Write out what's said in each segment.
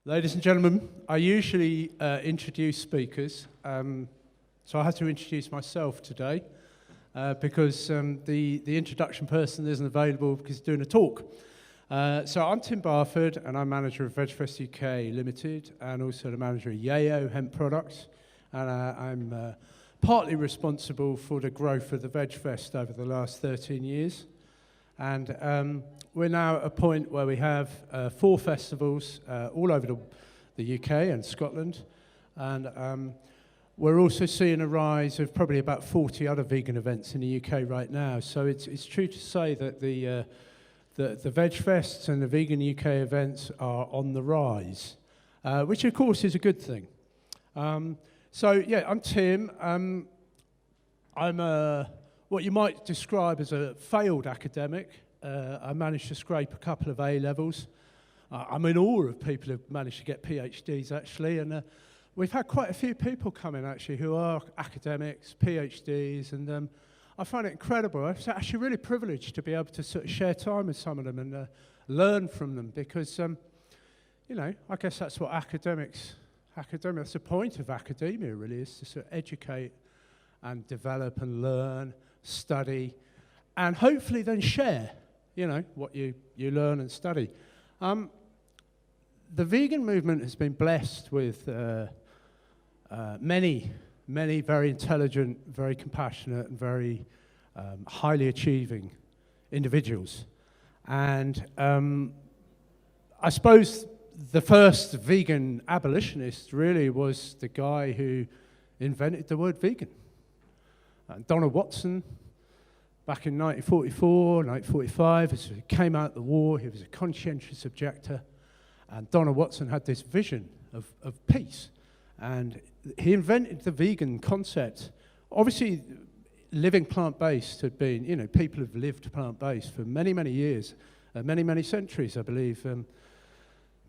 Ladies and gentlemen, I usually introduce speakers, so I had to introduce myself today because the introduction person isn't available because he's doing a talk. So I'm Tim Barford, and I'm manager of VegfestUK Limited, and also the manager of Yayo Hemp Products, and I'm partly responsible for the growth of the VegFest over the last 13 years. And we're now at a point where we have 4 festivals all over the UK and Scotland. And we're also seeing a rise of probably about 40 other vegan events in the UK right now. So it's true to say that the VegFests and the Vegan UK events are on the rise, which of course is a good thing. So yeah, I'm Tim. I'm what you might describe as a failed academic. I managed to scrape a couple of A levels. I'm in awe of people who've managed to get PhDs, actually, and we've had quite a few people come in, actually, who are academics, PhDs, and I find it incredible. I'm actually really privileged to be able to sort of share time with some of them and learn from them, because, you know, I guess that's what academics, that's the point of academia, really, is to sort of educate and develop and learn, study, and hopefully then share, you know, what you learn and study. The vegan movement has been blessed with many very intelligent, very compassionate, and very highly achieving individuals. And I suppose the first vegan abolitionist really was the guy who invented the word vegan. Donald Watson, back in 1944, 1945, as he came out of the war, he was a conscientious objector, and Donald Watson had this vision of peace, and he invented the vegan concept. Obviously, living plant-based had been, you know, people have lived plant-based for many, many years, many centuries, I believe.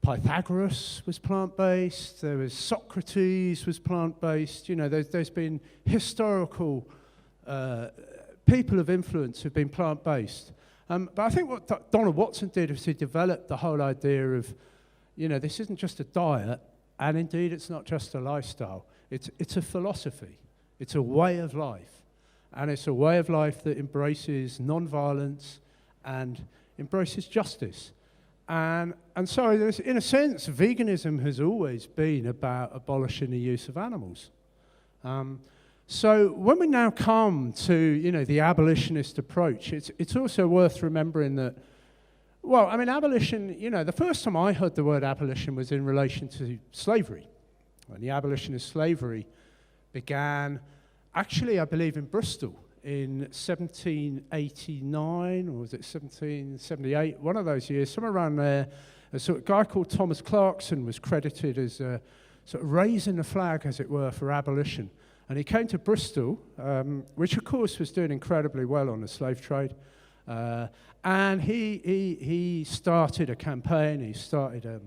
Pythagoras was plant-based, there was Socrates was plant-based, you know, there's been historical people of influence who've been plant-based. But I think what Donald Watson did was he developed the whole idea of, you know, this isn't just a diet, and indeed it's not just a lifestyle. It's a philosophy. It's a way of life. And it's a way of life that embraces non-violence and embraces justice. And so, in a sense, veganism has always been about abolishing the use of animals. So when we now come to, you know, the abolitionist approach, it's also worth remembering that, well, I mean, abolition, you know, the first time I heard the word abolition was in relation to slavery. When the abolition of slavery began, actually, I believe, in Bristol in 1789, or was it 1778, one of those years, somewhere around there. A sort of guy called Thomas Clarkson was credited as sort of raising the flag, as it were, for abolition. And he came to Bristol, which of course was doing incredibly well on the slave trade. And he started a campaign, he started a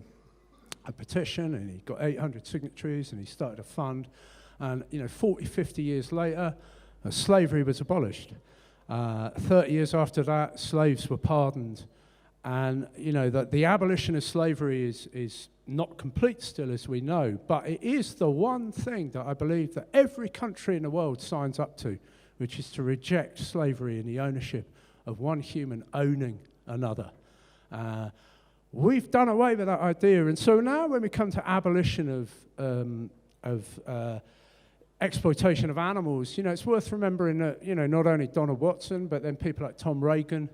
petition, and he got 800 signatories, and he started a fund. And, you know, 40, 50 years later, slavery was abolished. 30 years after that, slaves were pardoned. And, you know, the abolition of slavery is not complete still, as we know, but it is the one thing that I believe that every country in the world signs up to, which is to reject slavery and the ownership of one human owning another. We've done away with that idea, and so now when we come to abolition of exploitation of animals, you know, it's worth remembering that, you know, not only Donald Watson, but then people like Tom Reagan.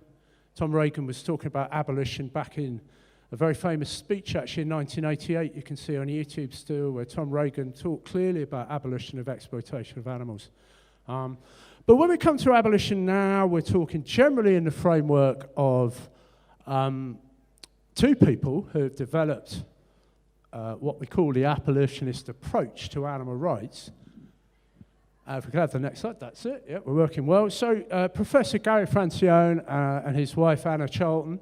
Tom Reagan was talking about abolition back in a very famous speech, actually, in 1988, you can see on YouTube still, where Tom Reagan talked clearly about abolition of exploitation of animals. But when we come to abolition now, we're talking generally in the framework of 2 people who have developed what we call the abolitionist approach to animal rights. If we could have the next slide, that's it. Yeah, we're working well. So Professor Gary Francione and his wife Anna Charlton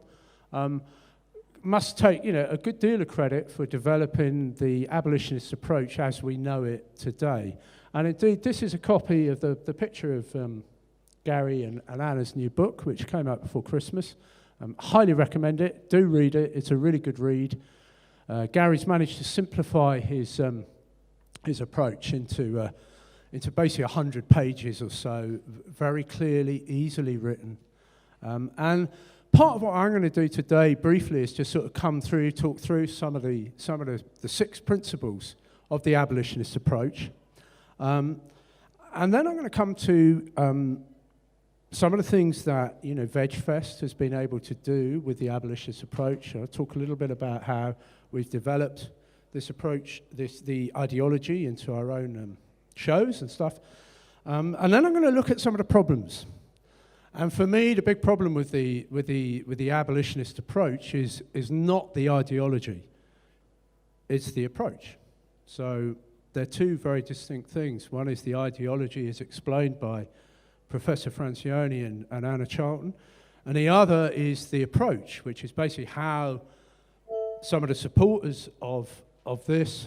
must take, you know, a good deal of credit for developing the abolitionist approach as we know it today. And indeed, this is a copy of the picture of Gary and Anna's new book, which came out before Christmas. Highly recommend it. Do read it. It's a really good read. Gary's managed to simplify his approach into basically 100 pages or so, very clearly, easily written. And part of what I'm going to do today, briefly, is just sort of talk through some of the 6 principles of the abolitionist approach. And then I'm going to come to some of the things that VegFest has been able to do with the abolitionist approach. I'll talk a little bit about how we've developed this approach, the ideology into our own shows and stuff. And then I'm going to look at some of the problems. And for me, the big problem with the abolitionist approach is not the ideology, it's the approach. So they're 2 very distinct things. One is the ideology as explained by Professor Francione and Anna Charlton, and the other is the approach, which is basically how some of the supporters of this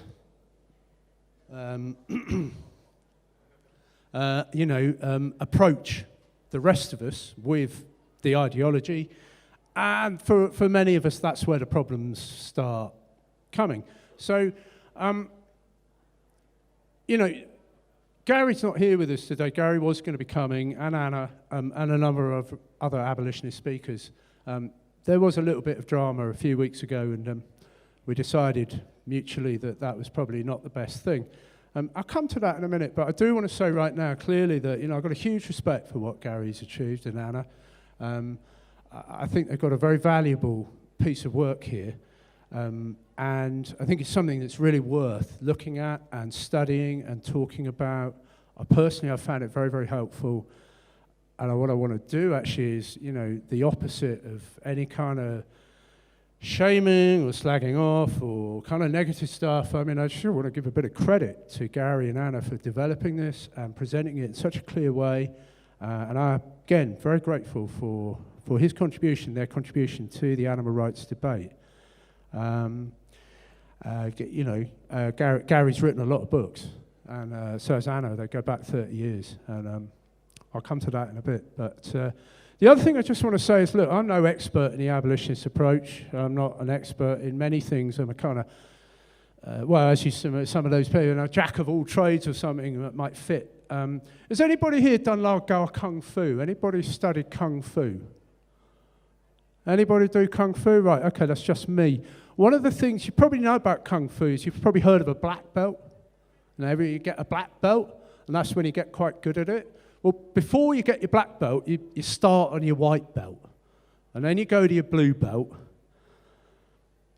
approach the rest of us with the ideology, and for many of us, that's where the problems start coming. So, Gary's not here with us today. Gary was going to be coming, and Anna, and a number of other abolitionist speakers. There was a little bit of drama a few weeks ago, and we decided mutually that was probably not the best thing. I'll come to that in a minute, but I do want to say right now clearly that I've got a huge respect for what Gary's achieved and Anna. I think they've got a very valuable piece of work here, and I think it's something that's really worth looking at and studying and talking about. Personally, I found it very, very helpful, and what I want to do actually is the opposite of any kind of shaming or slagging off or kind of negative stuff. I mean, I sure want to give a bit of credit to Gary and Anna for developing this and presenting it in such a clear way. And I'm, again, very grateful for his contribution, their contribution to the animal rights debate. Gary's written a lot of books, and so has Anna. They go back 30 years, and I'll come to that in a bit. But the other thing I just want to say is, look, I'm no expert in the abolitionist approach. I'm not an expert in many things. I'm a kind of, as you some of those people, jack of all trades or something that might fit. Has anybody here done Lao Gao Kung Fu? Anybody studied Kung Fu? Anybody do Kung Fu? Right, okay, that's just me. One of the things you probably know about Kung Fu is you've probably heard of a black belt. You get a black belt, and that's when you get quite good at it. Well, before you get your black belt, you start on your white belt. And then you go to your blue belt.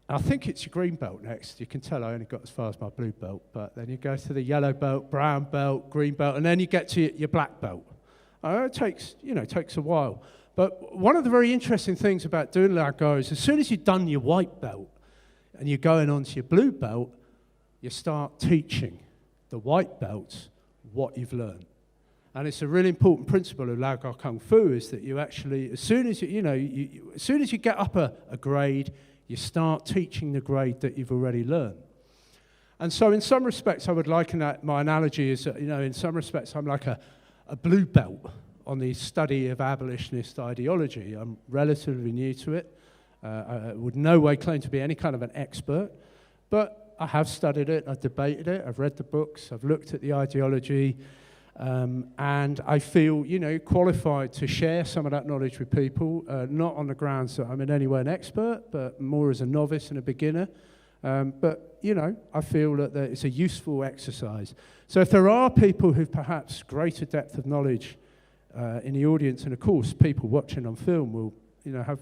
I think it's your green belt next. You can tell I only got as far as my blue belt. But then you go to the yellow belt, brown belt, green belt, and then you get to your black belt. It takes a while. But one of the very interesting things about doing Lao Gao is as soon as you've done your white belt and you're going on to your blue belt, you start teaching the white belts what you've learned. And it's a really important principle of Lao Gao Kung Fu is that you actually, as soon as as soon as you get up a grade, you start teaching the grade that you've already learned. And so, in some respects, I would liken that. My analogy is that in some respects, I'm like a blue belt on the study of abolitionist ideology. I'm relatively new to it. I would no way claim to be any kind of an expert, but I have studied it. I've debated it. I've read the books. I've looked at the ideology. And I feel, qualified to share some of that knowledge with people, not on the grounds that I'm in any way an expert, but more as a novice and a beginner. But I feel that it's a useful exercise. So if there are people who've perhaps greater depth of knowledge in the audience, and of course people watching on film will, have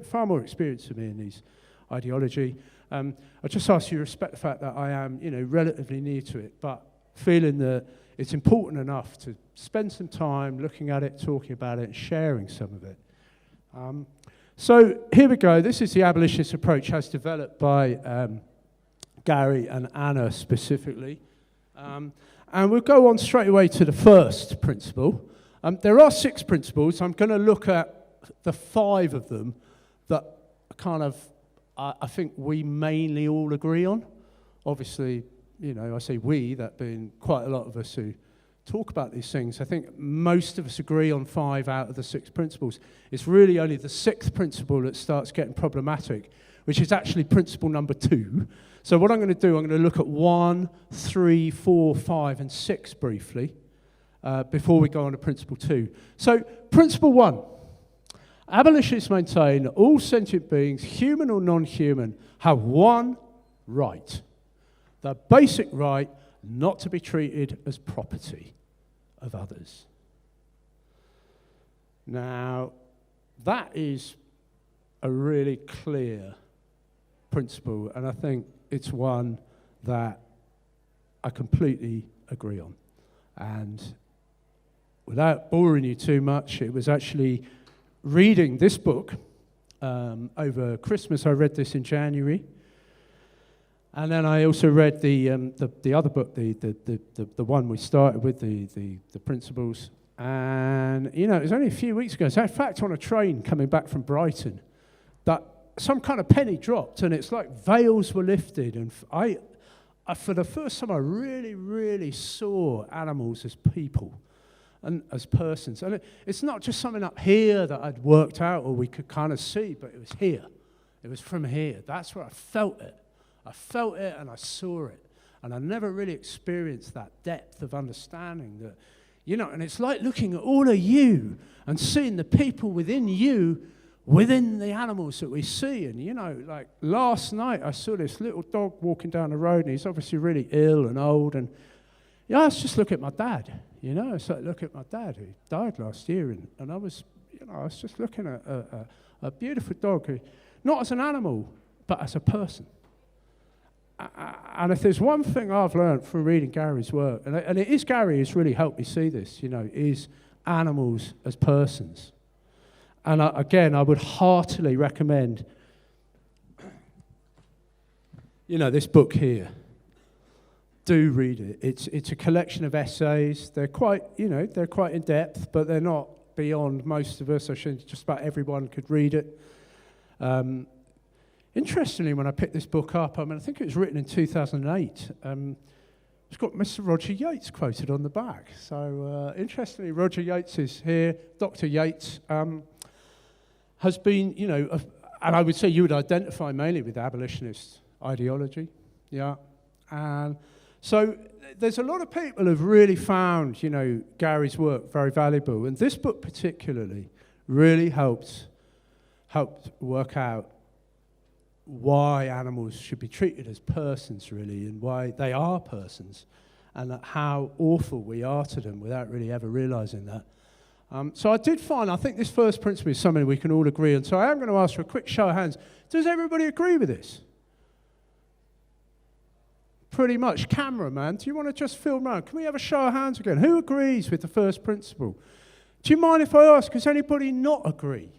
far more experience than me in these ideology, I just ask you to respect the fact that I am, relatively new to it, but feeling that it's important enough to spend some time looking at it, talking about it, and sharing some of it. So here we go. This is the abolitionist approach as developed by Gary and Anna specifically. And we'll go on straight away to the first principle. There are 6 principles. I'm going to look at the 5 of them that kind of I think we mainly all agree on. Obviously, I say we, that being quite a lot of us who talk about these things. I think most of us agree on 5 out of the 6 principles. It's really only the 6th principle that starts getting problematic, which is actually principle number 2. So what I'm going to do, I'm going to look at 1, 3, 4, 5, and 6 briefly before we go on to principle 2. So principle 1, abolitionists maintain that all sentient beings, human or non-human, have one right, the basic right not to be treated as property of others. Now, that is a really clear principle, and I think it's one that I completely agree on. And without boring you too much, it was actually reading this book over Christmas. I read this in January. And then I also read the other book, the one we started with, the Principles. And, you know, it was only a few weeks ago. So in fact, on a train coming back from Brighton, that some kind of penny dropped, and it's like veils were lifted. And I for the first time, I really, really saw animals as people and as persons. And it's not just something up here that I'd worked out or we could kind of see, but it was here. It was from here. That's where I felt it. I felt it and I saw it. And I never really experienced that depth of understanding that, you know, and it's like looking at all of you and seeing the people within you, within the animals that we see. And, you know, like last night I saw this little dog walking down the road, and he's obviously really ill and old. And, yeah, I was just looking at my dad, you know. It's like looking at my dad who died last year. And I was, you know, I was just looking at a beautiful dog, who, not as an animal, but as a person. And if there's one thing I've learned from reading Gary's work, and it is Gary who's really helped me see this, you know, is animals as persons. And again, I would heartily recommend, you know, this book here. Do read it. It's a collection of essays. They're quite, you know, they're quite in depth, but they're not beyond most of us. I think just about everyone could read it. Interestingly, when I picked this book up, I mean, I think it was written in 2008. It's got Mr. Roger Yates quoted on the back. So, interestingly, Roger Yates is here. Dr. Yates has been, you know, and I would say you would identify mainly with abolitionist ideology, yeah. And so there's a lot of people who've really found, you know, Gary's work very valuable. And this book particularly really helped work out why animals should be treated as persons, really, and why they are persons, and how awful we are to them without really ever realizing that. So I did find, I think this first principle is something we can all agree on. So I am going to ask for a quick show of hands. Does everybody agree with this? Pretty much. Cameraman, do you want to just film around? Can we have a show of hands again? Who agrees with the first principle? Do you mind if I ask, does anybody not agree?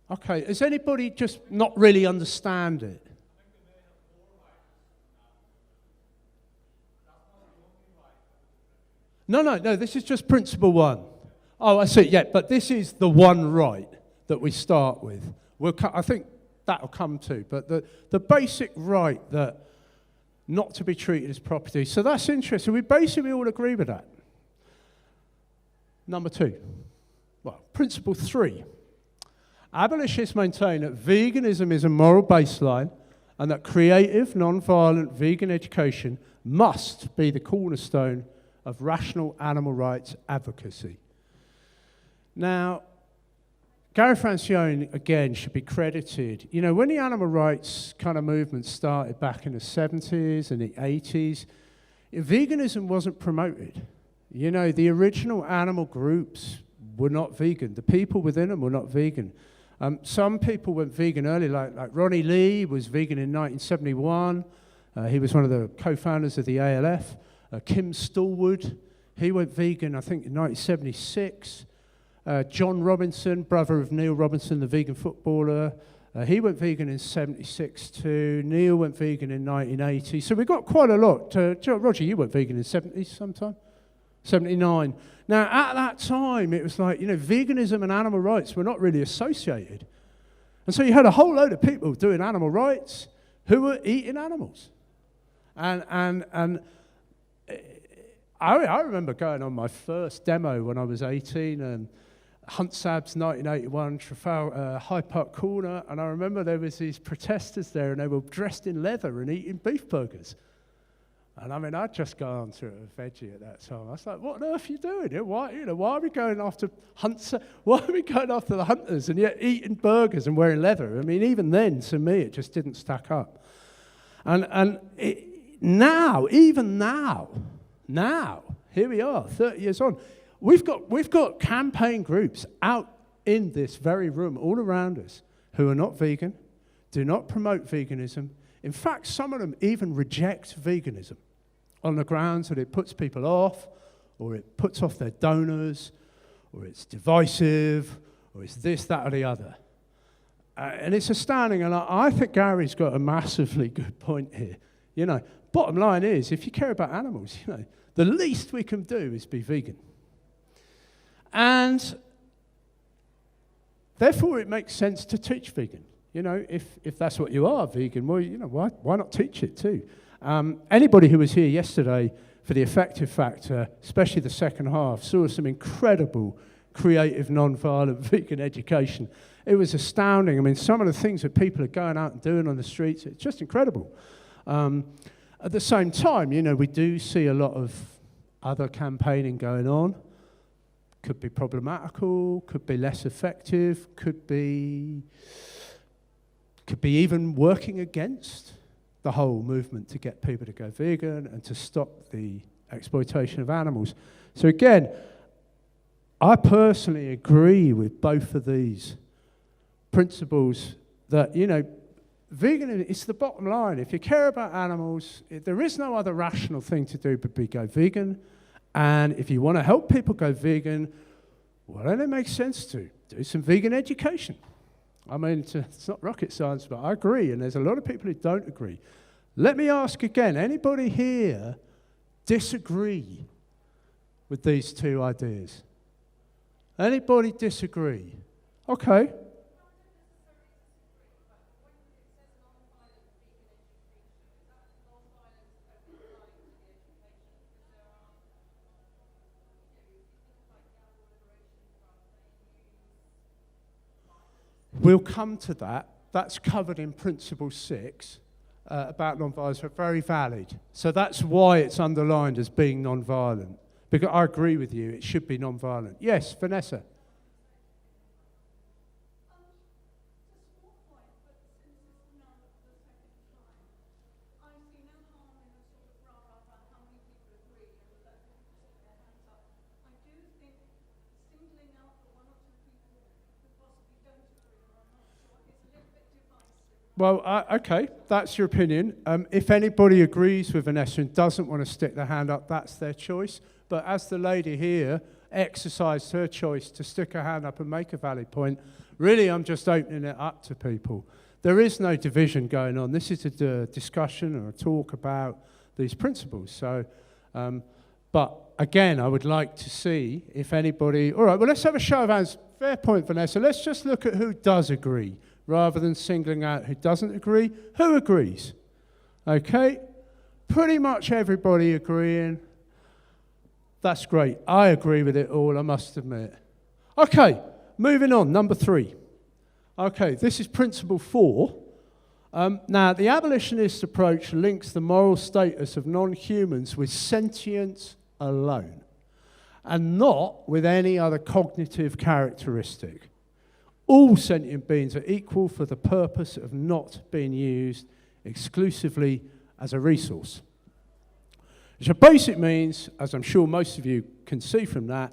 Okay, does anybody just not really understand it? No, this is just principle 1. Oh, I see, yeah, but this is the one right that we start with. I think that'll come too, but the basic right that not to be treated as property. So that's interesting. We basically all agree with that. Number 2. Well, principle 3. Abolitionists maintain that veganism is a moral baseline and that creative, non-violent vegan education must be the cornerstone of rational animal rights advocacy. Now, Gary Francione, again, should be credited. You know, when the animal rights kind of movement started back in the 70s and the 80s, veganism wasn't promoted. You know, the original animal groups were not vegan. The people within them were not vegan. Some people went vegan early, like Ronnie Lee was vegan in 1971. He was one of the co-founders of the ALF. Kim Stallwood, he went vegan, I think, in 1976. John Robinson, brother of Neil Robinson, the vegan footballer, he went vegan in 76 too. Neil went vegan in 1980. So we got quite a lot. Roger, you went vegan in 70s sometime? 79. Now, at that time, it was like, you know, veganism and animal rights were not really associated. And so you had a whole load of people doing animal rights who were eating animals. And I remember going on my first demo when I was 18, and Huntsab's 1981 Hyde Park Corner, and I remember there was these protesters there, and they were dressed in leather and eating beef burgers. And I mean, I'd just gone through a veggie at that time. I was like, "What on earth are you doing here? Why are we going after Why are we going after the hunters and yet eating burgers and wearing leather?" I mean, even then, to me, it just didn't stack up. And even now, here we are, 30 years on. We've got campaign groups out in this very room, all around us, who are not vegan, do not promote veganism. In fact, some of them even reject veganism on the grounds that it puts people off, or it puts off their donors, or it's divisive, or it's this, that, or the other. And it's astounding, and I think Gary's got a massively good point here. Bottom line is, if you care about animals, the least we can do is be vegan. And therefore, it makes sense to teach vegan. If that's what you are, vegan, well, why not teach it too? Anybody who was here yesterday for the Effective Factor, especially the second half, saw some incredible, creative, non-violent vegan education. It was astounding. I mean, some of the things that people are going out and doing on the streets, it's just incredible. At the same time, we do see a lot of other campaigning going on. Could be problematical, could be less effective, could be even working against the whole movement to get people to go vegan and to stop the exploitation of animals. So again, I personally agree with both of these principles that, vegan is the bottom line. If you care about animals, there is no other rational thing to do but go vegan. And if you want to help people go vegan, well, then it makes sense to do some vegan education. I mean, it's not rocket science, but I agree, and there's a lot of people who don't agree. Let me ask again, anybody here disagree with these two ideas? Anybody disagree? Okay. We'll come to that. That's covered in Principle 6 about non-violence, but very valid. So that's why it's underlined as being non-violent. Because I agree with you, it should be non-violent. Yes, Vanessa. Well, okay, that's your opinion. If anybody agrees with Vanessa and doesn't want to stick their hand up, that's their choice. But as the lady here exercised her choice to stick her hand up and make a valid point, really I'm just opening it up to people. There is no division going on. This is a discussion or a talk about these principles. So, but again, I would like to see if anybody... All right, well, let's have a show of hands. Fair point, Vanessa. Let's just look at who does agree, rather than singling out who doesn't agree. Who agrees? Okay, pretty much everybody agreeing. That's great. I agree with it all, I must admit. Okay, moving on, number 3. Okay, this is Principle 4. Now, the abolitionist approach links the moral status of non-humans with sentience alone, and not with any other cognitive characteristic. All sentient beings are equal for the purpose of not being used exclusively as a resource. Which basically means, as I'm sure most of you can see from that,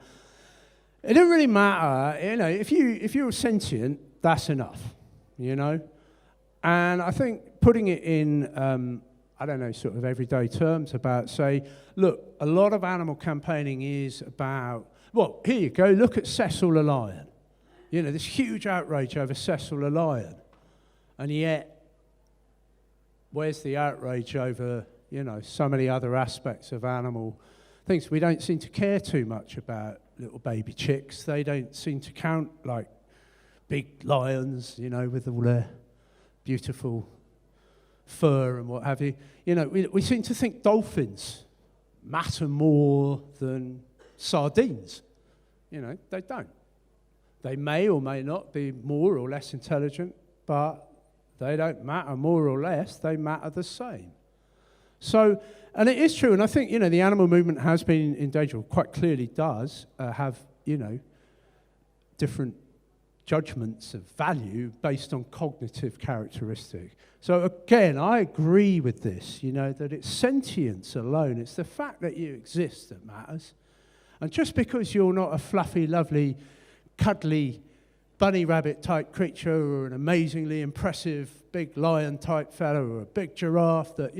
it doesn't really matter, if you're sentient, that's enough, And I think putting it in, sort of everyday terms about, say, look, a lot of animal campaigning is about, well, here you go, look at Cecil the lion. This huge outrage over Cecil the lion. And yet, where's the outrage over, so many other aspects of animal things? We don't seem to care too much about little baby chicks. They don't seem to count like big lions, with all their beautiful fur and what have you. We seem to think dolphins matter more than sardines. They don't. They may or may not be more or less intelligent, but they don't matter more or less, they matter the same. So, and it is true, and I think, the animal movement has been in danger, or quite clearly does have, different judgments of value based on cognitive characteristic. So again, I agree with this, that it's sentience alone, it's the fact that you exist that matters. And just because you're not a fluffy, lovely, cuddly, bunny rabbit type creature or an amazingly impressive big lion type fellow or a big giraffe that,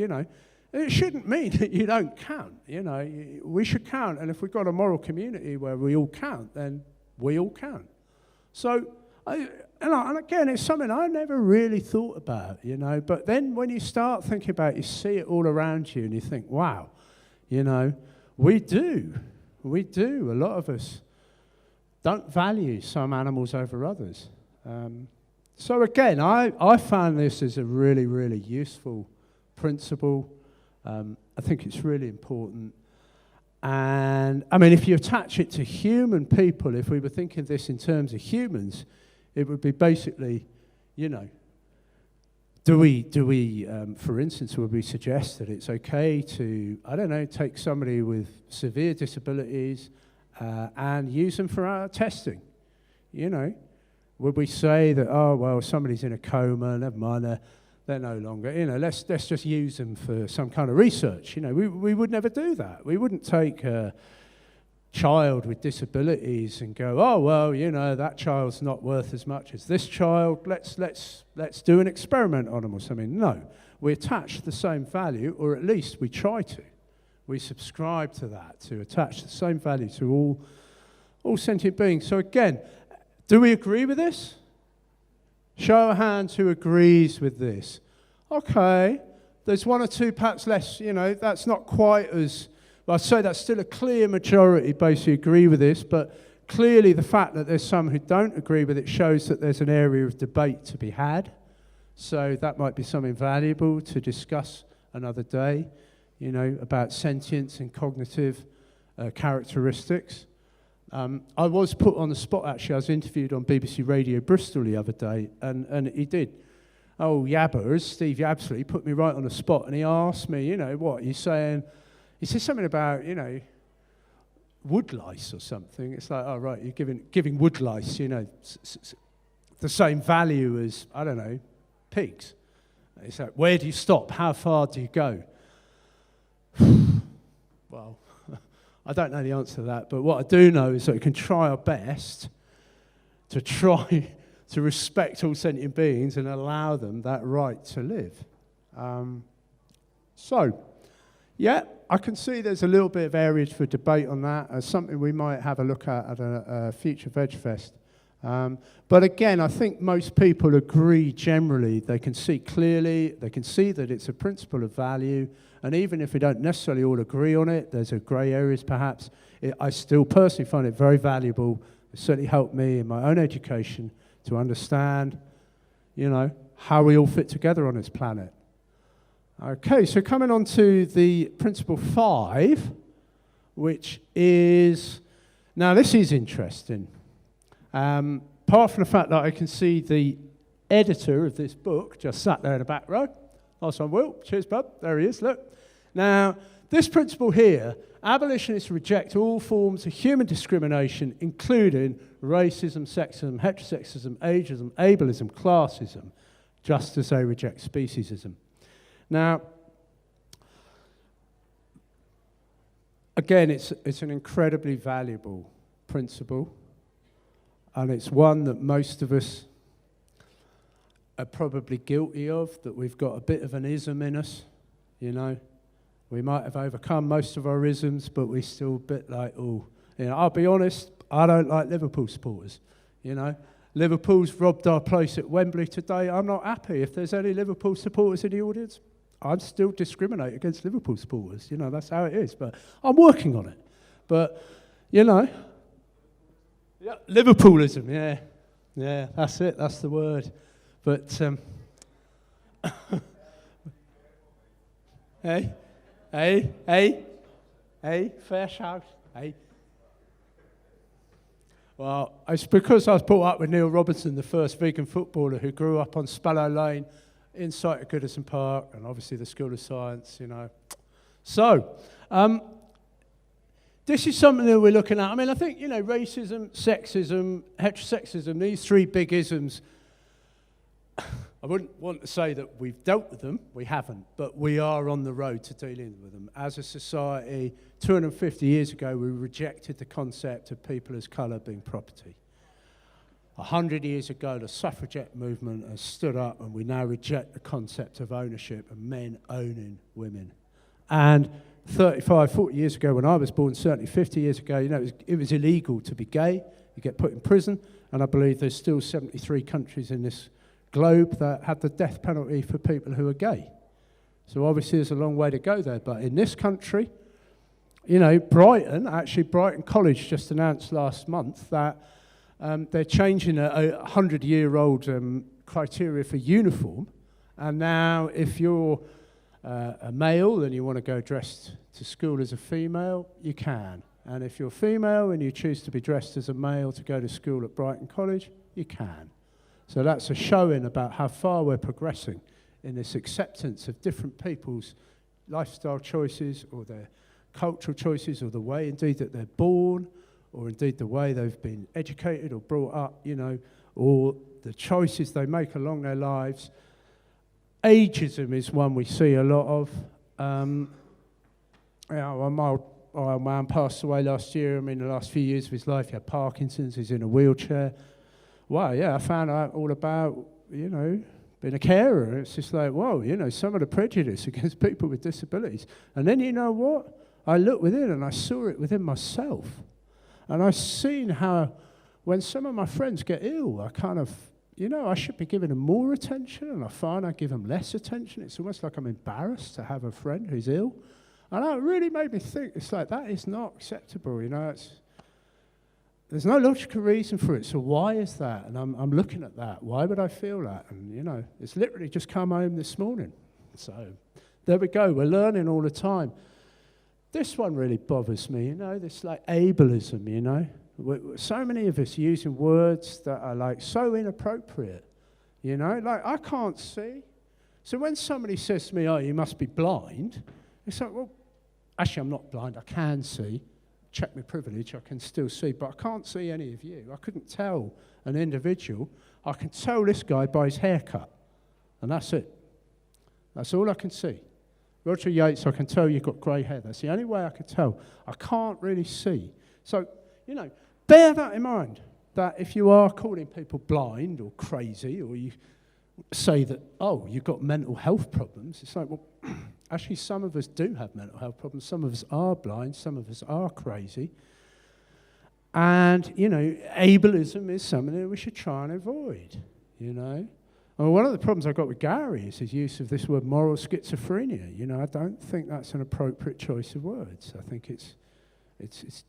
it shouldn't mean that you don't count. We should count, and if we've got a moral community where we all count, then we all count. So, and again, it's something I never really thought about, but then when you start thinking about it, you see it all around you and you think, wow, we do. A lot of us don't value some animals over others. So again, I found this as a really, really useful principle. I think it's really important. And, if you attach it to human people, if we were thinking of this in terms of humans, it would be basically, do we, for instance, would we suggest that it's okay to, take somebody with severe disabilities and use them for our testing? Would we say that, oh, well, somebody's in a coma, never mind, they're no longer, let's just use them for some kind of research. We would never do that. We wouldn't take a child with disabilities and go, oh, well, that child's not worth as much as this child. Let's do an experiment on them or something. No, we attach the same value, or at least we try to. We subscribe to that, to attach the same value to all sentient beings. So again, do we agree with this? Show of hands who agrees with this. Okay, there's one or two perhaps less, that's not quite as, well, I'd say that's still a clear majority basically agree with this, but clearly the fact that there's some who don't agree with it shows that there's an area of debate to be had. So that might be something valuable to discuss another day, about sentience and cognitive characteristics. I was put on the spot, actually. I was interviewed on BBC Radio Bristol the other day, and he did. Oh, Yabbers, Steve Yabsley, put me right on the spot, and he asked me, what, you're saying? He said something about, woodlice or something. It's like, oh, right, you're giving woodlice, the same value as, pigs. It's like, where do you stop? How far do you go? Well, I don't know the answer to that, but what I do know is that we can try our best to try to respect all sentient beings and allow them that right to live. Yeah, I can see there's a little bit of areas for debate on that, as something we might have a look at a future VegFest. But again, I think most people agree generally. They can see clearly, they can see that it's a principle of value, and even if we don't necessarily all agree on it, there's a grey areas perhaps, I still personally find it very valuable. It certainly helped me in my own education to understand, how we all fit together on this planet. Okay, so coming on to the principle 5, which is, now this is interesting. Apart from the fact that I can see the editor of this book just sat there in the back row. Nice one, Will. Cheers, bub. There he is, look. Now, this principle here, abolitionists reject all forms of human discrimination, including racism, sexism, heterosexism, ageism, ableism, classism, just as they reject speciesism. Now, again, it's an incredibly valuable principle. And it's one that most of us are probably guilty of, that we've got a bit of an ism in us, We might have overcome most of our isms, but we're still a bit like, I'll be honest, I don't like Liverpool supporters, Liverpool's robbed our place at Wembley today. I'm not happy. If there's any Liverpool supporters in the audience, I'd still discriminate against Liverpool supporters. That's how it is. But I'm working on it. But, Yeah, Liverpoolism, yeah, that's it, that's the word. But, hey, fair shout, hey. Well, it's because I was brought up with Neil Robinson, the first vegan footballer who grew up on Spallow Lane in sight of Goodison Park, and obviously the School of Science, you know. So, this is something that we're looking at. I mean, I think, you know, racism, sexism, heterosexism, these three big isms, I wouldn't want to say that we've dealt with them, we haven't, but we are on the road to dealing with them. As a society, 250 years ago, we rejected the concept of people as colour being property. 100 years ago, the suffragette movement has stood up, and we now reject the concept of ownership and men owning women. And 35, 40 years ago, when I was born, certainly 50 years ago, you know, it was illegal to be gay. You get put in prison, and I believe there's still 73 countries in this globe that had the death penalty for people who are gay. So obviously there's a long way to go there, but in this country, you know, Brighton College just announced last month that they're changing a 100-year-old criteria for uniform, and now if you're a male and you want to go dressed to school as a female, you can. And if you're female and you choose to be dressed as a male to go to school at Brighton College, you can. So that's a showing about how far we're progressing in this acceptance of different people's lifestyle choices or their cultural choices or the way indeed that they're born or indeed the way they've been educated or brought up, you know, or the choices they make along their lives. Ageism is one we see a lot of. You know, my old man passed away last year. I mean, the last few years of his life, he had Parkinson's, he's in a wheelchair. Wow, yeah, I found out all about, you know, being a carer. It's just like, whoa, you know, some of the prejudice against people with disabilities. And then you know what? I looked within and I saw it within myself. And I've seen how when some of my friends get ill, I kind of, you know, I should be giving them more attention, and I find I give them less attention. It's almost like I'm embarrassed to have a friend who's ill. And that really made me think, it's like, that is not acceptable, you know, there's no logical reason for it, so why is that? And I'm looking at that. Why would I feel that? And, you know, it's literally just come home this morning. So there we go. We're learning all the time. This one really bothers me, you know, this like ableism, you know. So many of us using words that are like so inappropriate, you know. Like, I can't see. So when somebody says to me, oh, you must be blind, it's like, well, actually, I'm not blind. I can see. Check my privilege, I can still see, but I can't see any of you. I couldn't tell an individual. I can tell this guy by his haircut, and that's it. That's all I can see. Roger Yates, I can tell you've got grey hair. That's the only way I can tell. I can't really see. So, you know, bear that in mind, that if you are calling people blind or crazy, or you say that, oh, you've got mental health problems, it's like, well, actually, some of us do have mental health problems. Some of us are blind. Some of us are crazy. And, you know, ableism is something that we should try and avoid, you know. And one of the problems I've got with Gary is his use of this word moral schizophrenia. You know, I don't think that's an appropriate choice of words. I think it's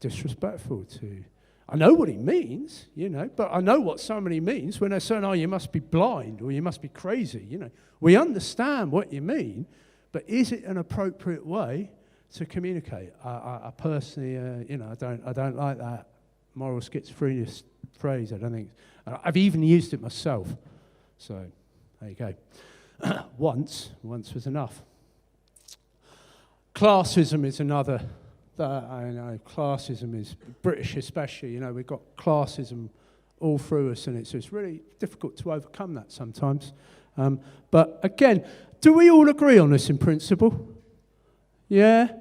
disrespectful to... I know what he means, you know, but I know what somebody means when they're saying, oh, you must be blind or you must be crazy, you know. We understand what you mean, but is it an appropriate way to communicate? I personally, you know, I don't like that moral schizophrenia phrase. I don't think... I've even used it myself. So, there you go. Once was enough. Classism is another... I know classism is British, especially. You know, we've got classism all through us, and it's really difficult to overcome that sometimes. But again, do we all agree on this in principle? Yeah,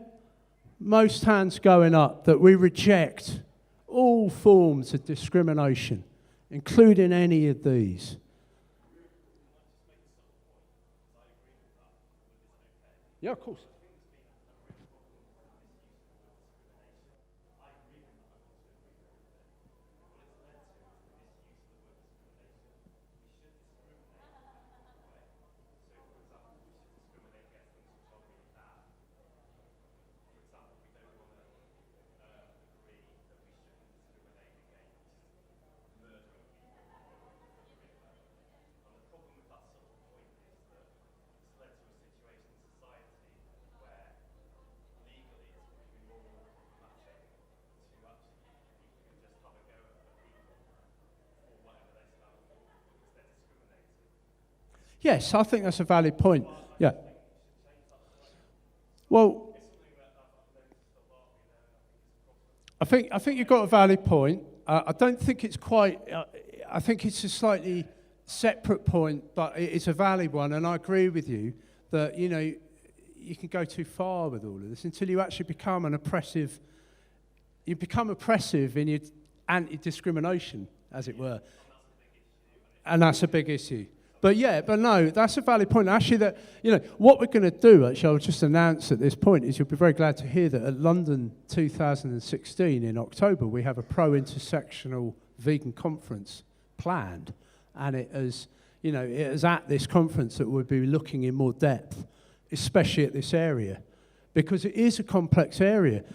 most hands going up that we reject all forms of discrimination, including any of these. Yeah, of course. Yes, I think that's a valid point. Yeah. Well, I think you've got a valid point. I don't think it's quite. I think it's a slightly separate point, but it's a valid one, and I agree with you that you can go too far with all of this until you actually become an oppressive. You become oppressive in your anti-discrimination, as it were, and that's a big issue. But no, that's a valid point. Actually, what we're going to do, actually, I'll just announce at this point, is you'll be very glad to hear that at London 2016 in October, we have a pro-intersectional vegan conference planned. And it is at this conference that we'll be looking in more depth, especially at this area, because it is a complex area.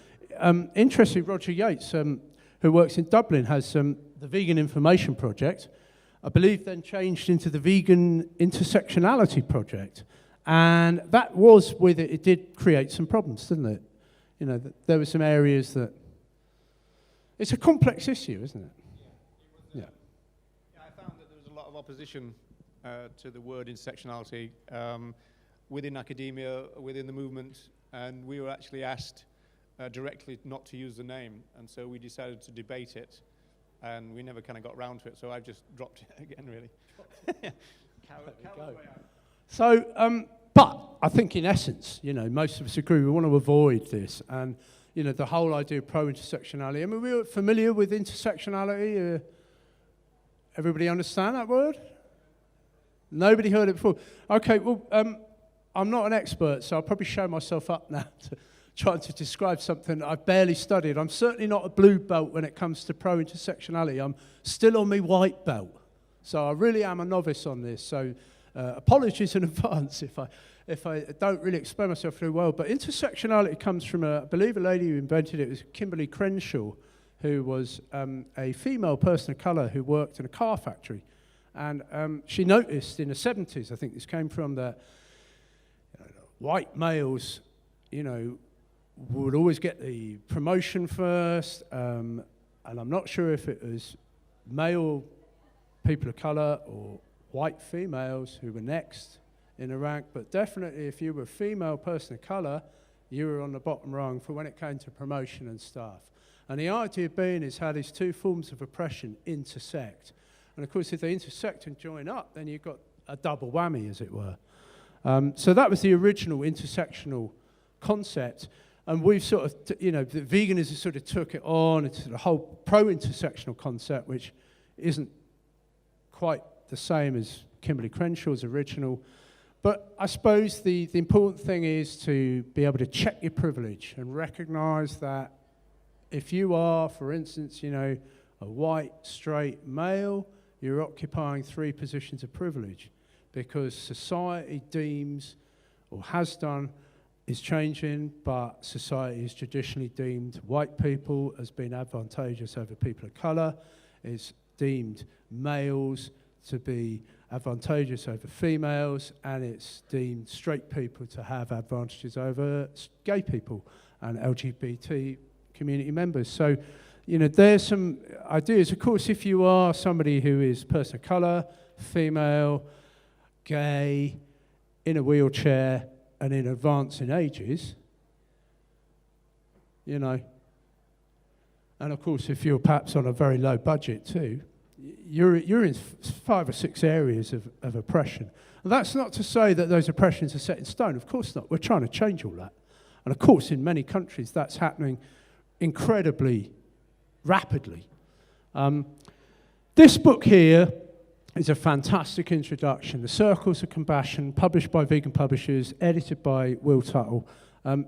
Interestingly, Roger Yates, who works in Dublin, has the Vegan Information Project, I believe then changed into the Vegan Intersectionality Project. And that was with it, it did create some problems, didn't it? There were some areas that... It's a complex issue, isn't it? Yeah. I found that there was a lot of opposition to the word intersectionality within academia, within the movement, and we were actually asked directly not to use the name, and so we decided to debate it. And we never kind of got round to it, so I've just dropped it again, really. So, but I think in essence, most of us agree we want to avoid this, and the whole idea of pro-intersectionality. I mean, we were familiar with intersectionality. Everybody understand that word? Nobody heard it before. Okay, well, I'm not an expert, so I'll probably show myself up now to trying to describe something I've barely studied. I'm certainly not a blue belt when it comes to pro-intersectionality. I'm still on my white belt. So I really am a novice on this. So apologies in advance if I don't really explain myself very well. But intersectionality comes from, I believe a lady who invented it was Kimberly Crenshaw, who was a female person of colour who worked in a car factory. And she noticed in the 70s, I think this came from, that white males, would always get the promotion first, and I'm not sure if it was male people of colour or white females who were next in the rank, but definitely if you were a female person of colour, you were on the bottom rung for when it came to promotion and stuff. And the idea being is how these two forms of oppression intersect. And of course, if they intersect and join up, then you've got a double whammy, as it were. So that was the original intersectional concept. And we've sort of, the veganism sort of took it on into the whole pro-intersectional concept, which isn't quite the same as Kimberly Crenshaw's original. But I suppose the important thing is to be able to check your privilege and recognize that if you are, for instance, a white, straight male, you're occupying 3 positions of privilege because society deems, or has done, is changing, but society has traditionally deemed white people as being advantageous over people of colour, is deemed males to be advantageous over females, and it's deemed straight people to have advantages over gay people and LGBT community members. So, there's some ideas. Of course, if you are somebody who is person of colour, female, gay, in a wheelchair, and in advancing ages, and of course, if you're perhaps on a very low budget too, you're in 5 or 6 areas of oppression. And that's not to say that those oppressions are set in stone. Of course not. We're trying to change all that. And of course, in many countries, that's happening incredibly rapidly. This book here is a fantastic introduction. The Circles of Compassion, published by Vegan Publishers, edited by Will Tuttle,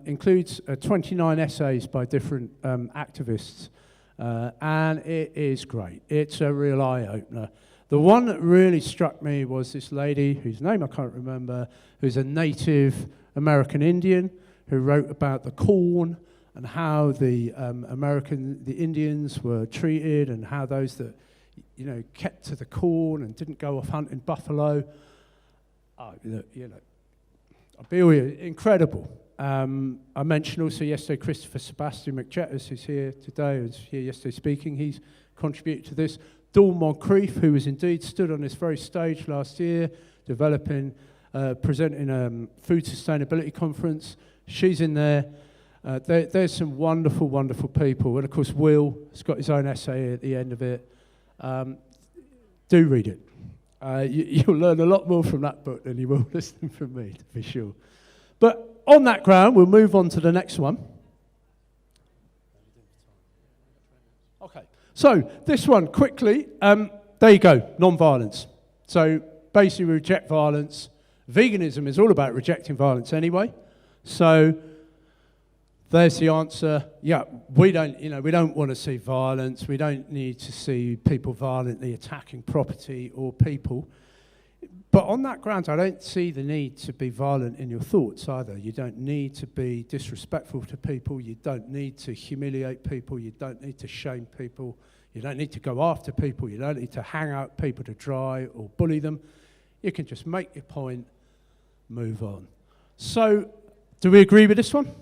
includes 29 essays by different activists, and it is great. It's a real eye-opener. The one that really struck me was this lady, whose name I can't remember, who's a native American Indian, who wrote about the corn and how the Indians were treated, and how those that kept to the corn and didn't go off hunting buffalo. Incredible. I mentioned also yesterday Christopher Sebastian McJetters, who's here today, was here yesterday speaking. He's contributed to this. Dawn Moncrief, who was indeed stood on this very stage last year developing, presenting food sustainability conference. She's in there. There's some wonderful, wonderful people. And of course, Will has got his own essay at the end of it. Do read it. You'll learn a lot more from that book than you will listening from me, to be sure. But on that ground, we'll move on to the next one. Okay, so this one, quickly, there you go, non-violence. So basically we reject violence. Veganism is all about rejecting violence anyway. So there's the answer. Yeah, we don't want to see violence. We don't need to see people violently attacking property or people. But on that ground, I don't see the need to be violent in your thoughts either. You don't need to be disrespectful to people. You don't need to humiliate people. You don't need to shame people. You don't need to go after people. You don't need to hang out people to dry or bully them. You can just make your point, move on. So, do we agree with this one?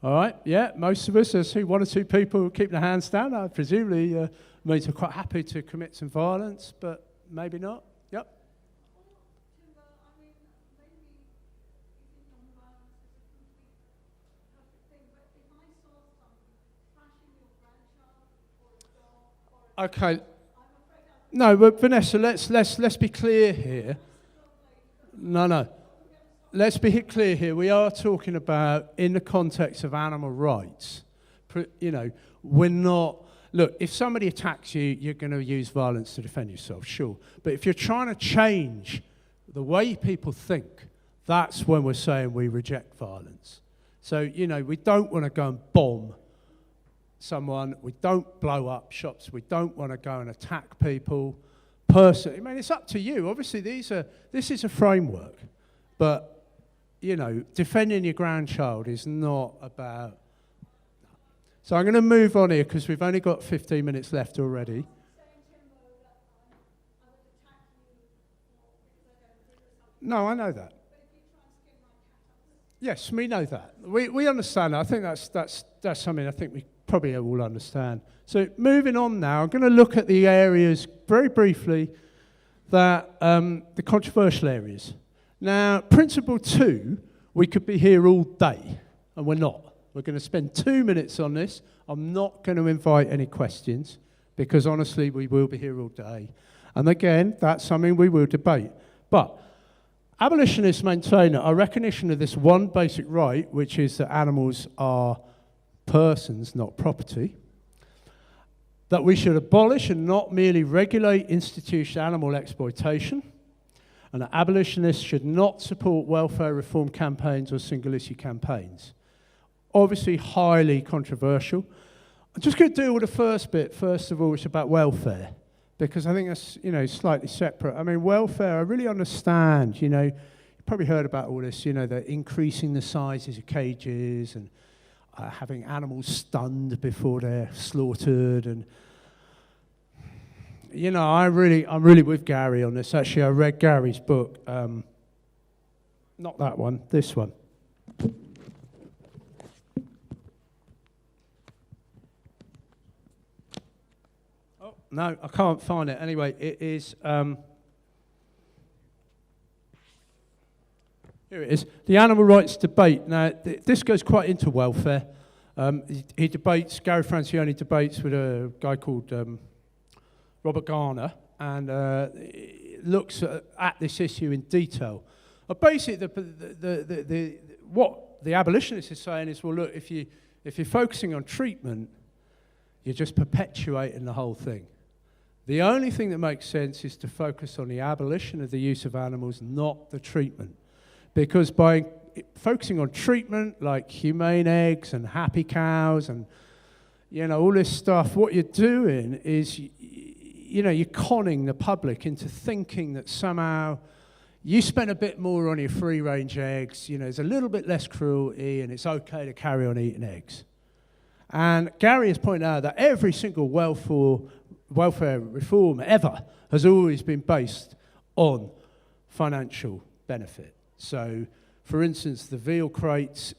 All right, yeah, most of us, there's one or two people who keep their hands down. I presumably means we're quite happy to commit some violence, but maybe not. Yep. Okay. No, but Vanessa, let's be clear here. No. Let's be clear here. We are talking about in the context of animal rights. We're not. Look, if somebody attacks you, you're going to use violence to defend yourself, sure. But if you're trying to change the way people think, that's when we're saying we reject violence. So, we don't want to go and bomb someone. We don't blow up shops. We don't want to go and attack people personally. I mean, it's up to you. Obviously, this is a framework. But, defending your grandchild is not about... So I'm going to move on here because we've only got 15 minutes left already. No, I know that. Yes, we know that. We understand that. I think that's something I think we probably all understand. So moving on now, I'm going to look at the areas very briefly that the controversial areas. Now, principle 2, we could be here all day, and we're not. We're going to spend 2 minutes on this. I'm not going to invite any questions, because honestly, we will be here all day. And again, that's something we will debate. But abolitionists maintain that our recognition of this one basic right, which is that animals are persons, not property, that we should abolish and not merely regulate institutional animal exploitation, and that abolitionists should not support welfare reform campaigns or single-issue campaigns. Obviously, highly controversial. I'm just going to deal with the first bit, first of all, which is about welfare, because I think that's, slightly separate. I mean, welfare, I really understand, you've probably heard about all this, they're increasing the sizes of cages and having animals stunned before they're slaughtered, and I'm really with Gary on this. Actually, I read Gary's book, not that one, this one. Oh no, I can't find it. Anyway, it is. Here it is. The animal rights debate. Now, this goes quite into welfare. He debates. Gary Francione debates with a guy called Robert Garner, and looks at this issue in detail. But basically, what the abolitionist is saying is, well, look, if you're focusing on treatment, you're just perpetuating the whole thing. The only thing that makes sense is to focus on the abolition of the use of animals, not the treatment. Because by focusing on treatment, like humane eggs and happy cows and, all this stuff, what you're doing is, you're conning the public into thinking that somehow you spend a bit more on your free-range eggs, there's a little bit less cruelty, and it's okay to carry on eating eggs. And Gary has pointed out that every single welfare reform ever has always been based on financial benefit. So, for instance, the veal crates,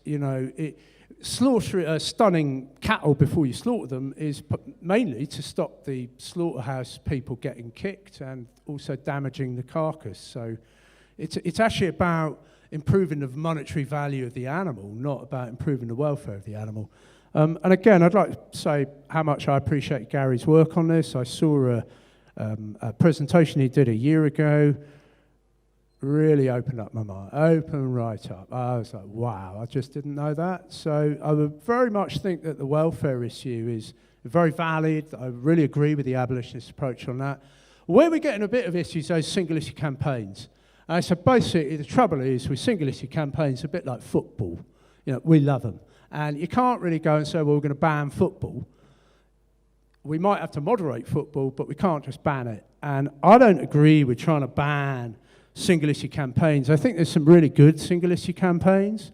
stunning cattle before you slaughter them is mainly to stop the slaughterhouse people getting kicked and also damaging the carcass. So it's actually about improving the monetary value of the animal, not about improving the welfare of the animal. And again, I'd like to say how much I appreciate Gary's work on this. I saw a presentation he did a year ago, really opened up my mind, opened right up. I was like, wow, I just didn't know that. So I would very much think that the welfare issue is very valid. I really agree with the abolitionist approach on that. Where we're getting a bit of issue is those single issue campaigns. So basically the trouble is with single issue campaigns, a bit like football. You know, we love them. And you can't really go and say, well, we're going to ban football. We might have to moderate football, but we can't just ban it. And I don't agree with trying to ban single-issue campaigns. I think there's some really good single-issue campaigns,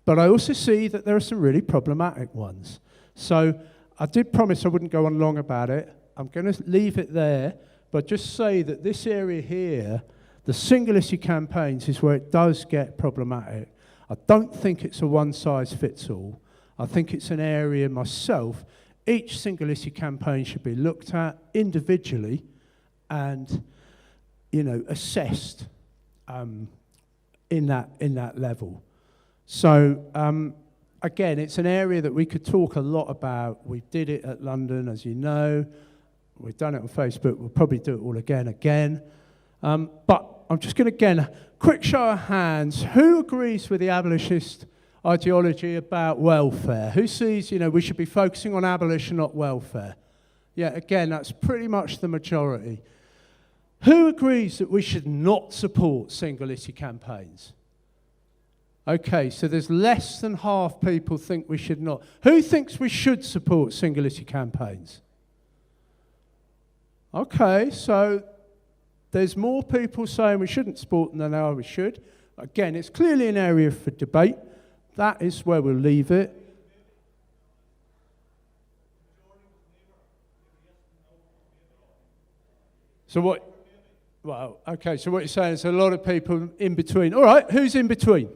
but I also see that there are some really problematic ones. So I did promise I wouldn't go on long about it. I'm going to leave it there, but just say that this area here, the single-issue campaigns, is where it does get problematic. I don't think it's a one-size-fits-all. I think it's an area myself. Each single-issue campaign should be looked at individually and, you know, assessed in that level. So again, it's an area that we could talk a lot about. We did it at London, as you know. We've done it on Facebook. We'll probably do it all again. But I'm just going to, again, quick show of hands. Who agrees with the abolitionist ideology about welfare? Who sees, you know, we should be focusing on abolition, not welfare? Yeah, again, that's pretty much the majority. Who agrees that we should not support single-issue campaigns? Okay, so there's less than half people think we should not. Who thinks we should support single-issue campaigns? Okay, so there's more people saying we shouldn't support them than we should. Again, it's clearly an area for debate. That is where we'll leave it. So what? Well, okay, so what you're saying is a lot of people in between. All right, who's in between?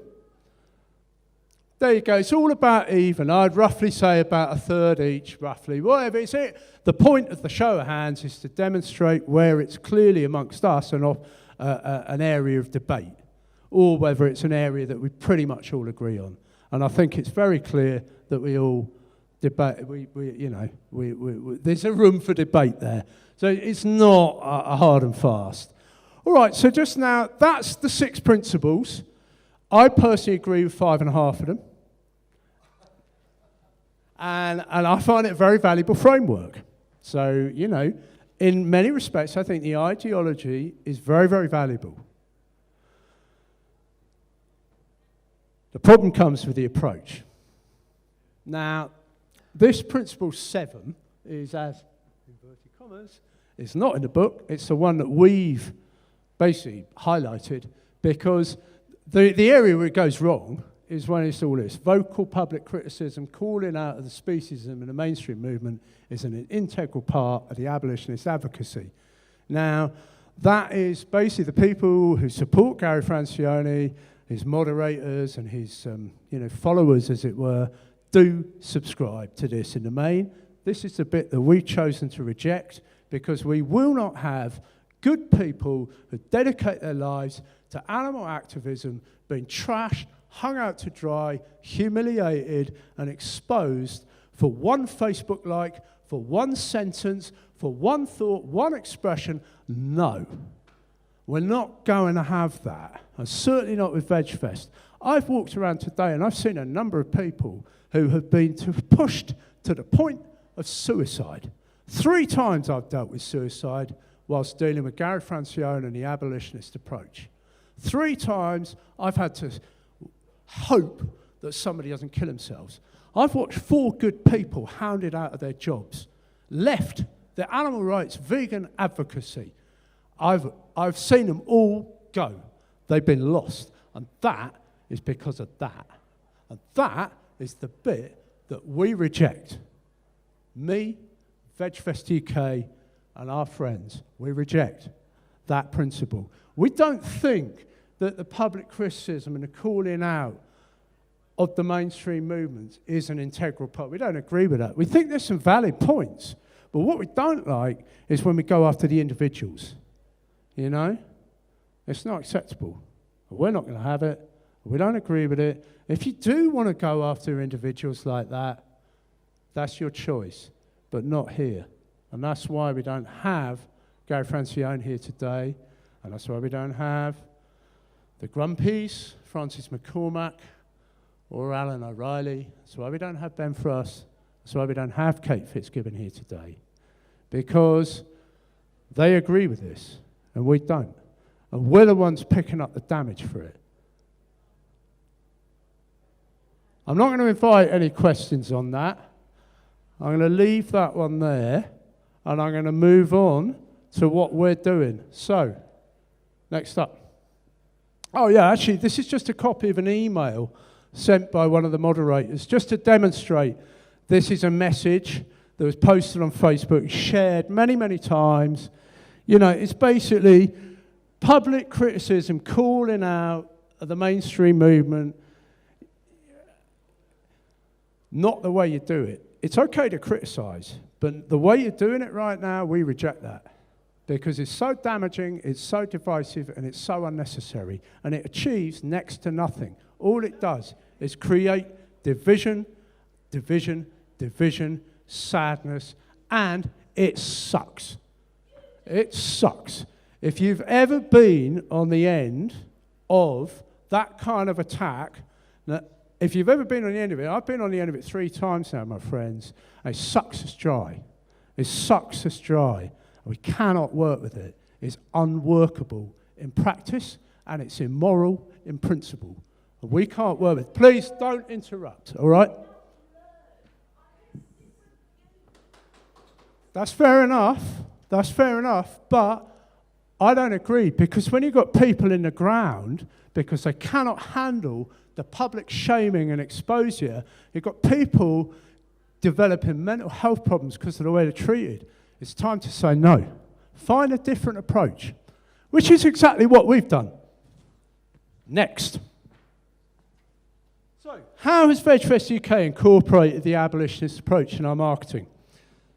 There you go. It's all about even. I'd roughly say about a third each, roughly. Whatever it's it. The point of the show of hands is to demonstrate where it's clearly amongst us and an area of debate, or whether it's an area that we pretty much all agree on. And I think it's very clear that we all debate. There's a room for debate there. So it's not a hard and fast. All right, so just now, that's the 6 principles. I personally agree with 5.5 of them. And I find it a very valuable framework. So, you know, in many respects, I think the ideology is very, very valuable. The problem comes with the approach. Now, this principle 7 is, as inverted commas, it's not in the book. It's the one that we've basically highlighted, because the area where it goes wrong is when it's all this. Vocal public criticism, calling out of the speciesism in the mainstream movement is an integral part of the abolitionist advocacy. Now, that is basically the people who support Gary Francione, his moderators and his followers, as it were, do subscribe to this in the main. This is the bit that we've chosen to reject, because we will not have good people who dedicate their lives to animal activism being trashed, hung out to dry, humiliated and exposed for one Facebook like, for one sentence, for one thought, one expression. No. We're not going to have that, and certainly not with VegFest. I've walked around today and I've seen a number of people who have been pushed to the point of suicide. 3 times I've dealt with suicide whilst dealing with Gary Francione and the abolitionist approach. 3 times I've had to hope that somebody doesn't kill themselves. I've watched 4 good people hounded out of their jobs, left their animal rights, vegan advocacy. I've seen them all go. They've been lost. And that is because of that. And that is the bit that we reject. Me, VegfestUK, and our friends, we reject that principle. We don't think that the public criticism and the calling out of the mainstream movements is an integral part. We don't agree with that. We think there's some valid points, but what we don't like is when we go after the individuals. You know? It's not acceptable. We're not going to have it. We don't agree with it. If you do want to go after individuals like that, that's your choice, but not here. And that's why we don't have Gary Francione here today, and that's why we don't have the Grumpies, Francis McCormack, or Alan O'Reilly. That's why we don't have Ben Frost. That's why we don't have Kate Fitzgibbon here today. Because they agree with this, and we don't. And we're the ones picking up the damage for it. I'm not going to invite any questions on that. I'm going to leave that one there, and I'm going to move on to what we're doing. So, next up. Oh yeah, actually, this is just a copy of an email sent by one of the moderators, just to demonstrate this is a message that was posted on Facebook, shared many, many times. You know, it's basically public criticism calling out of the mainstream movement. Not the way you do it. It's okay to criticize, but the way you're doing it right now, we reject that. Because it's so damaging, it's so divisive, and it's so unnecessary. And it achieves next to nothing. All it does is create division, division, division, sadness, and it sucks. It sucks. If you've ever been on the end of that kind of attack, if you've ever been on the end of it, I've been on the end of it 3 times now, my friends, and it sucks us dry. It sucks us dry. We cannot work with it. It's unworkable in practice, and it's immoral in principle. We can't work with it. Please don't interrupt, all right? That's fair enough. That's fair enough, but I don't agree, because when you've got people in the ground, because they cannot handle the public shaming and exposure, you've got people developing mental health problems because of the way they're treated. It's time to say no. Find a different approach, which is exactly what we've done. Next. So, how has VegfestUK incorporated the abolitionist approach in our marketing?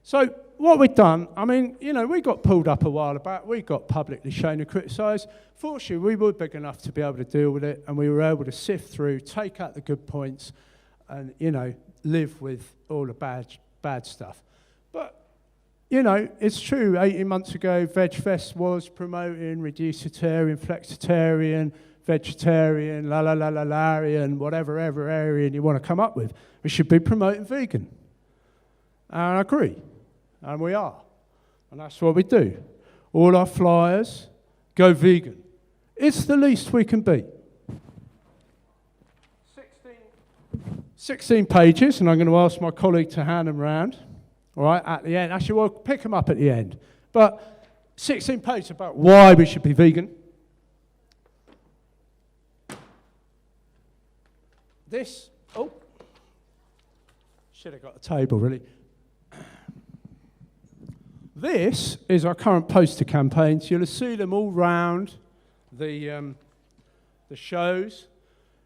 So, what we've done, I mean, you know, we got pulled up a while back. We got publicly shamed and criticised. Fortunately, we were big enough to be able to deal with it, and we were able to sift through, take out the good points, and, you know, live with all the bad stuff. But, you know, it's true. 18 months ago, VegFest was promoting reducitarian, flexitarian, vegetarian, la-la-la-la-larian, whatever area you want to come up with. We should be promoting vegan. And I agree. And we are. And that's what we do. All our flyers go vegan. It's the least we can be. 16 pages, and I'm going to ask my colleague to hand them round. All right, at the end. Actually, we'll pick them up at the end. But 16 pages about why we should be vegan. This, should have got a table, really. This is our current poster campaigns. You'll see them all round the shows.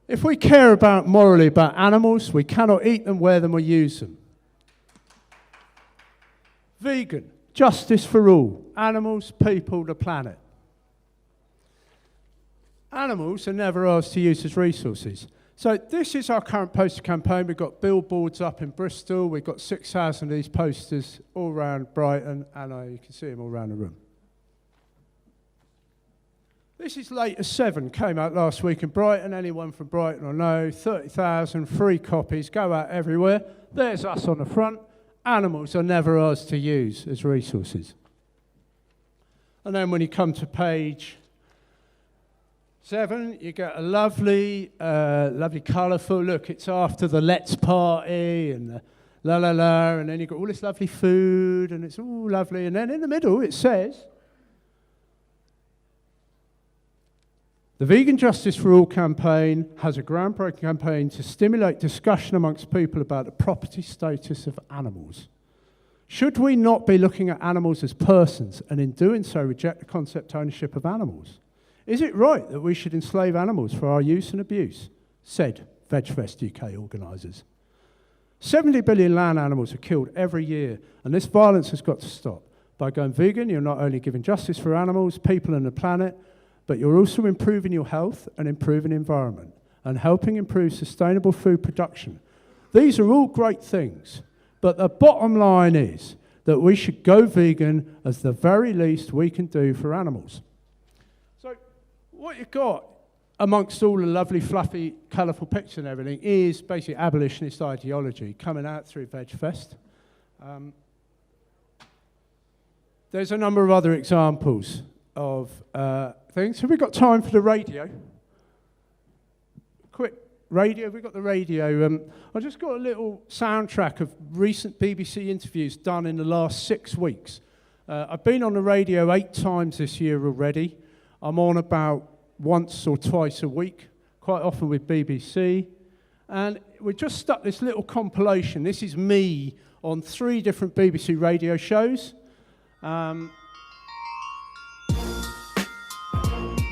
If we care morally about animals, we cannot eat them, wear them, or use them. Vegan, justice for all. Animals, people, the planet. Animals are never ours to use as resources. So this is our current poster campaign. We've got billboards up in Bristol. We've got 6,000 of these posters all around Brighton, and you can see them all around the room. This is Latest 7, came out last week in Brighton. Anyone from Brighton will know, 30,000 free copies, go out everywhere. There's us on the front. Animals are never ours to use as resources. And then when you come to page 7, you get a lovely, colourful, look, it's after the Let's Party and the la-la-la, and then you've got all this lovely food, and it's all lovely. And then in the middle it says, the Vegan Justice for All campaign has a groundbreaking campaign to stimulate discussion amongst people about the property status of animals. Should we not be looking at animals as persons, and in doing so reject the concept ownership of animals? Is it right that we should enslave animals for our use and abuse? Said VegfestUK organisers. 70 billion land animals are killed every year, and this violence has got to stop. By going vegan, you're not only giving justice for animals, people and the planet, but you're also improving your health and improving the environment and helping improve sustainable food production. These are all great things, but the bottom line is that we should go vegan as the very least we can do for animals. So what you've got amongst all the lovely, fluffy, colourful pictures and everything is basically abolitionist ideology coming out through VegFest. There's a number of other examples of things. Have we got time for the radio? Quick radio, we've got the radio. I just got a little soundtrack of recent BBC interviews done in the last 6 weeks. I've been on the radio 8 times this year already. I'm on about once or twice a week, quite often with BBC. And we just stuck this little compilation. This is me on 3 different BBC radio shows.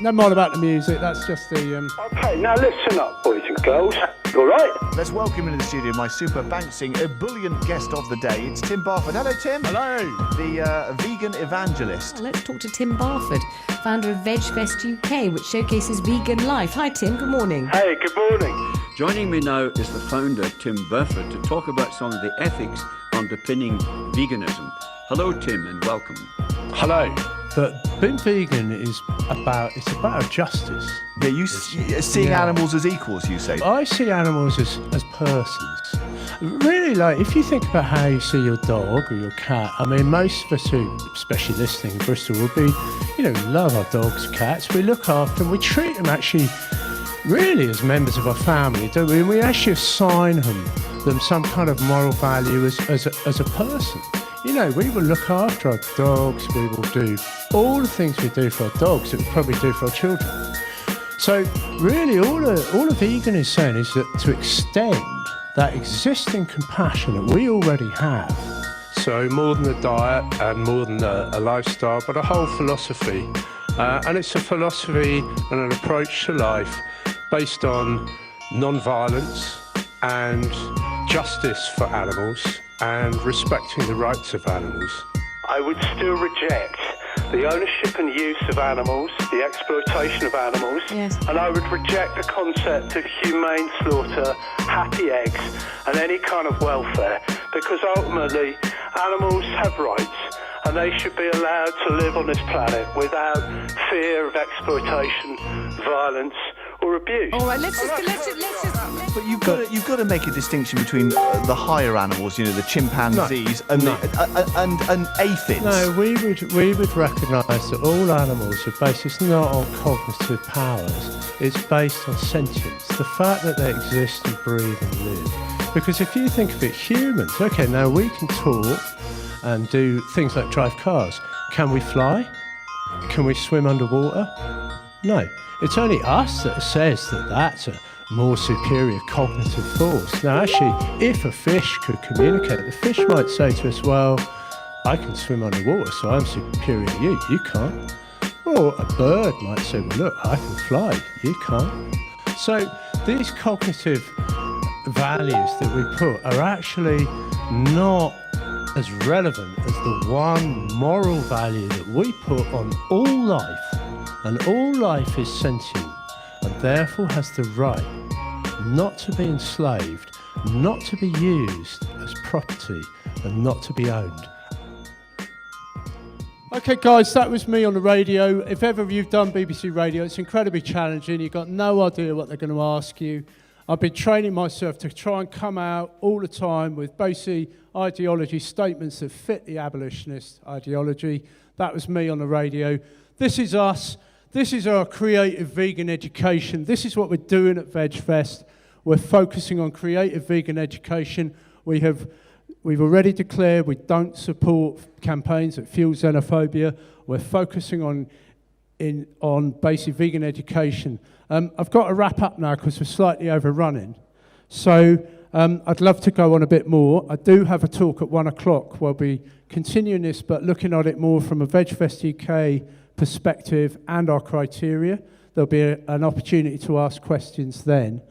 Never mind about the music, that's just the... Okay, now listen up, boys and girls. You all right? Let's welcome into the studio my super bouncing, ebullient guest of the day. It's Tim Barford. Hello, Tim. Hello. The vegan evangelist. Let's talk to Tim Barford, founder of VegfestUK, which showcases vegan life. Hi, Tim. Good morning. Hey, good morning. Joining me now is the founder, Tim Barford, to talk about some of the ethics underpinning veganism. Hello, Tim, and welcome. Hello. But being vegan is about justice. Yeah, you seeing animals as equals, you say? I see animals as persons. Really, like, if you think about how you see your dog or your cat, I mean, most of us who, especially listening in Bristol, will be, love our dogs, cats. We look after them. We treat them actually really as members of our family, don't we? And we actually assign them some kind of moral value as a person. We will look after our dogs, we will do all the things we do for our dogs that we probably do for our children. So really all a vegan is saying is that to extend that existing compassion that we already have. So more than a diet and more than a lifestyle, but a whole philosophy. And it's a philosophy and an approach to life based on non-violence and justice for animals and respecting the rights of animals. I would still reject the ownership and use of animals, the exploitation of animals, Yes. and I would reject the concept of humane slaughter, happy eggs, and any kind of welfare, because ultimately animals have rights and they should be allowed to live on this planet without fear of exploitation, violence, or abuse. All right, let's just. But you've got to make a distinction between the higher animals, the chimpanzees and aphids. No, we would recognise that all animals are based, it's not on cognitive powers, it's based on sentience, the fact that they exist and breathe and live. Because if you think of it, humans, okay, now we can talk and do things like drive cars. Can we fly? Can we swim underwater? No. It's only us that says that that's a more superior cognitive force. Now, actually, if a fish could communicate, the fish might say to us, well, I can swim underwater, so I'm superior to you. You can't. Or a bird might say, well, look, I can fly. You can't. So these cognitive values that we put are actually not as relevant as the one moral value that we put on all life. And all life is sentient and therefore has the right not to be enslaved, not to be used as property and not to be owned. Okay guys, that was me on the radio. If ever you've done BBC Radio, it's incredibly challenging. You've got no idea what they're going to ask you. I've been training myself to try and come out all the time with basic ideology statements that fit the abolitionist ideology. That was me on the radio. This is us. This is our creative vegan education. This is what we're doing at VegFest. We're focusing on creative vegan education. We've already declared we don't support campaigns that fuel xenophobia. We're focusing on basic vegan education. I've got to wrap up now because we're slightly overrunning. So I'd love to go on a bit more. I do have a talk at 1 o'clock. We'll be continuing this, but looking at it more from a VegfestUK perspective and our criteria. There'll be an opportunity to ask questions then.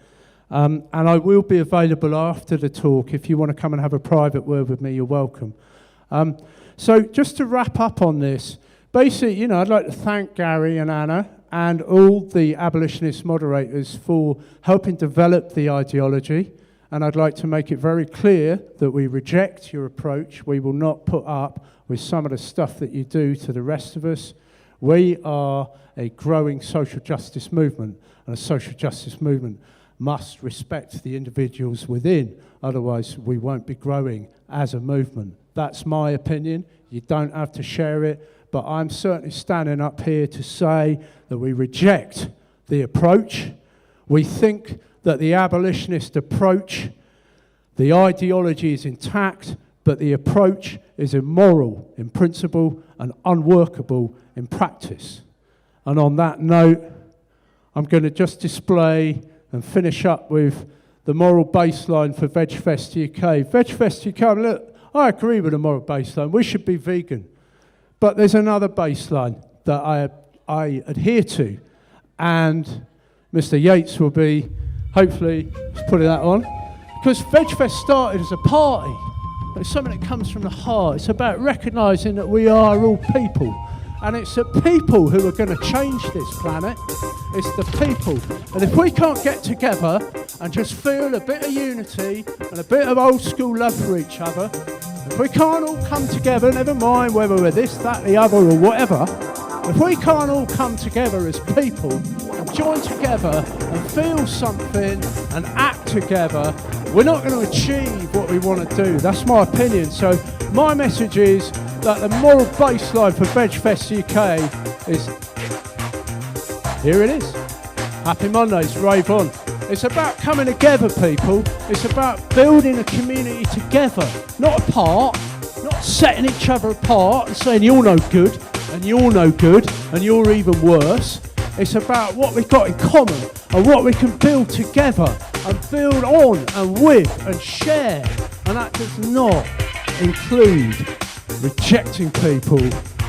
And I will be available after the talk. If you want to come and have a private word with me, you're welcome. So just to wrap up on this, basically, I'd like to thank Gary and Anna and all the abolitionist moderators for helping develop the ideology. And I'd like to make it very clear that we reject your approach. We will not put up with some of the stuff that you do to the rest of us. We are a growing social justice movement, and a social justice movement must respect the individuals within, otherwise we won't be growing as a movement. That's my opinion. You don't have to share it, but I'm certainly standing up here to say that we reject the approach. We think that the abolitionist approach, the ideology is intact, but the approach is immoral in principle and unworkable in practice. And on that note, I'm going to just display and finish up with the moral baseline for VegfestUK. VegfestUK, look, I agree with the moral baseline. We should be vegan. But there's another baseline that I adhere to. And Mr. Yates will be, hopefully, putting that on. Because VegFest started as a party. It's something that comes from the heart. It's about recognising that we are all people. And it's the people who are going to change this planet. It's the people. And if we can't get together and just feel a bit of unity and a bit of old school love for each other, if we can't all come together, never mind whether we're this, that, the other or whatever, if we can't all come together as people and join together and feel something and act together, we're not going to achieve what we want to do. That's my opinion. So my message is that the moral baseline for VegfestUK is, here it is. Happy Mondays, rave on. It's about coming together, people. It's about building a community together, not apart, not setting each other apart and saying you're no good and you're no good and you're even worse. It's about what we've got in common and what we can build together and build on and with and share. And that does not include rejecting people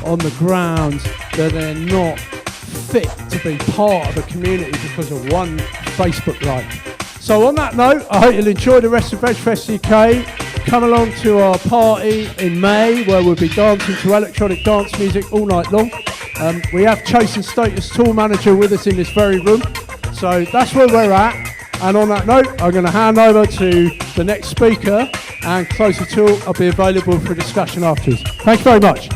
on the grounds that they're not fit to be part of a community because of one Facebook like. So on that note, I hope you'll enjoy the rest of VegfestUK. Come along to our party in May where we'll be dancing to electronic dance music all night long. We have Chase and Status Tour Manager with us in this very room. So that's where we're at. And on that note, I'm going to hand over to the next speaker, and closer to, I'll be available for discussion afterwards. Thank you very much.